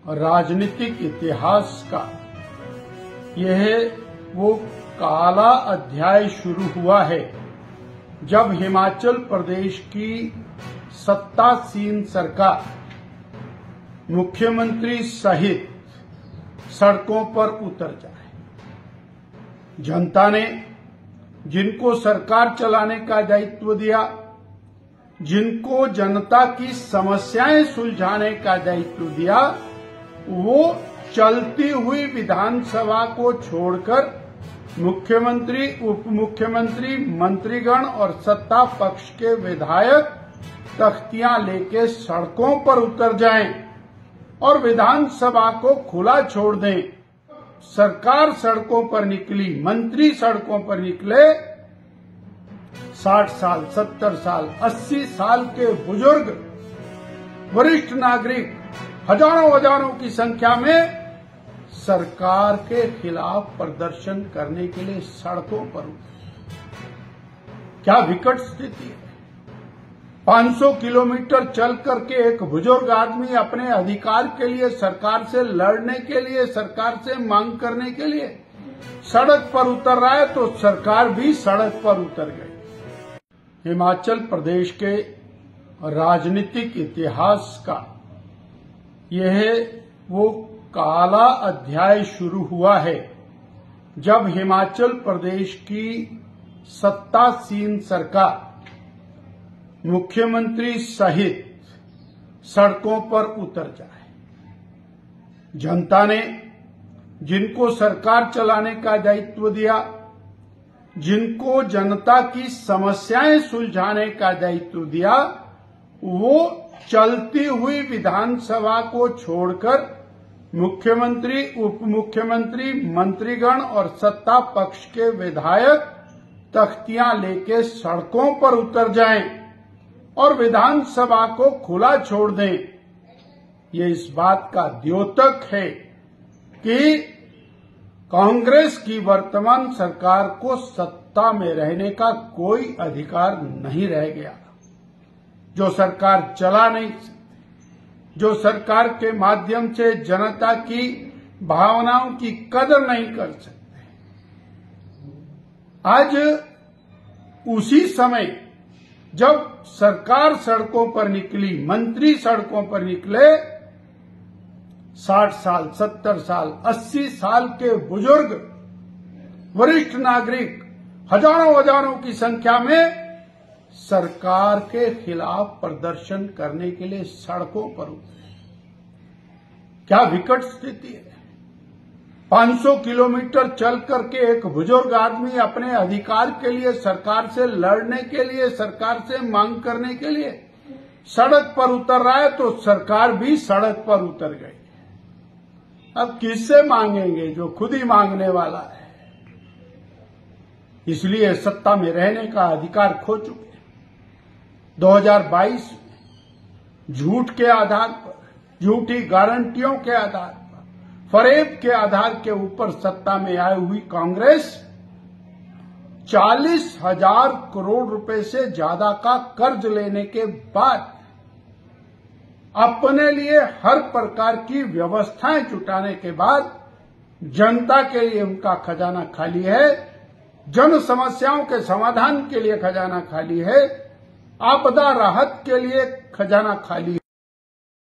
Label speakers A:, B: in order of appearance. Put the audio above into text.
A: राजनीतिक इतिहास का यह वो काला अध्याय शुरू हुआ है जब हिमाचल प्रदेश की सत्तासीन सरकार मुख्यमंत्री सहित सड़कों पर उतर जाए। जनता ने जिनको सरकार चलाने का दायित्व दिया, जिनको जनता की समस्याएं सुलझाने का दायित्व दिया, वो चलती हुई विधानसभा को छोड़कर मुख्यमंत्री, उप मुख्यमंत्री, मंत्रीगण और सत्ता पक्ष के विधायक तख्तियां लेके सड़कों पर उतर जाएं और विधानसभा को खुला छोड़ दें। सरकार सड़कों पर निकली, मंत्री सड़कों पर निकले, 60 साल, 70 साल, 80 साल के बुजुर्ग, वरिष्ठ नागरिक हजारों की संख्या में सरकार के खिलाफ प्रदर्शन करने के लिए सड़कों पर उतरे। क्या विकट स्थिति है। 500 किलोमीटर चल करके एक बुजुर्ग आदमी अपने अधिकार के लिए, सरकार से लड़ने के लिए, सरकार से मांग करने के लिए सड़क पर उतर रहा है, तो सरकार भी सड़क पर उतर गई। हिमाचल प्रदेश के राजनीतिक इतिहास का यह वो काला अध्याय शुरू हुआ है जब हिमाचल प्रदेश की सत्तासीन सरकार मुख्यमंत्री सहित सड़कों पर उतर जाए। जनता ने जिनको सरकार चलाने का दायित्व दिया, जिनको जनता की समस्याएं सुलझाने का दायित्व दिया, वो चलती हुई विधानसभा को छोड़कर मुख्यमंत्री, उप मुख्यमंत्री, मंत्रीगण और सत्ता पक्ष के विधायक तख्तियां लेके सड़कों पर उतर जाएं और विधानसभा को खुला छोड़ दें। ये इस बात का द्योतक है कि कांग्रेस की वर्तमान सरकार को सत्ता में रहने का कोई अधिकार नहीं रह गया। जो सरकार चला नहीं सकती, जो सरकार के माध्यम से जनता की भावनाओं की कदर नहीं कर सकते। आज उसी समय जब सरकार सड़कों पर निकली, मंत्री सड़कों पर निकले, 60 साल, 70 साल, 80 साल के बुजुर्ग, वरिष्ठ नागरिक हजारों की संख्या में सरकार के खिलाफ प्रदर्शन करने के लिए सड़कों पर उतरे। क्या विकट स्थिति है। 500 किलोमीटर चल करके एक बुजुर्ग आदमी अपने अधिकार के लिए, सरकार से लड़ने के लिए, सरकार से मांग करने के लिए सड़क पर उतर रहा है, तो सरकार भी सड़क पर उतर गई। अब किससे मांगेंगे जो खुद ही मांगने वाला है। इसलिए सत्ता में रहने का अधिकार खो चुके। 2022 में झूठ के आधार पर, झूठी गारंटियों के आधार पर, फरेब के आधार के ऊपर सत्ता में आई हुई कांग्रेस 40,000 करोड़ रुपए से ज्यादा का कर्ज लेने के बाद अपने लिए हर प्रकार की व्यवस्थाएं जुटाने के बाद जनता के लिए उनका खजाना खाली है, जन समस्याओं के समाधान के लिए खजाना खाली है, आपदा राहत के लिए खजाना खाली है।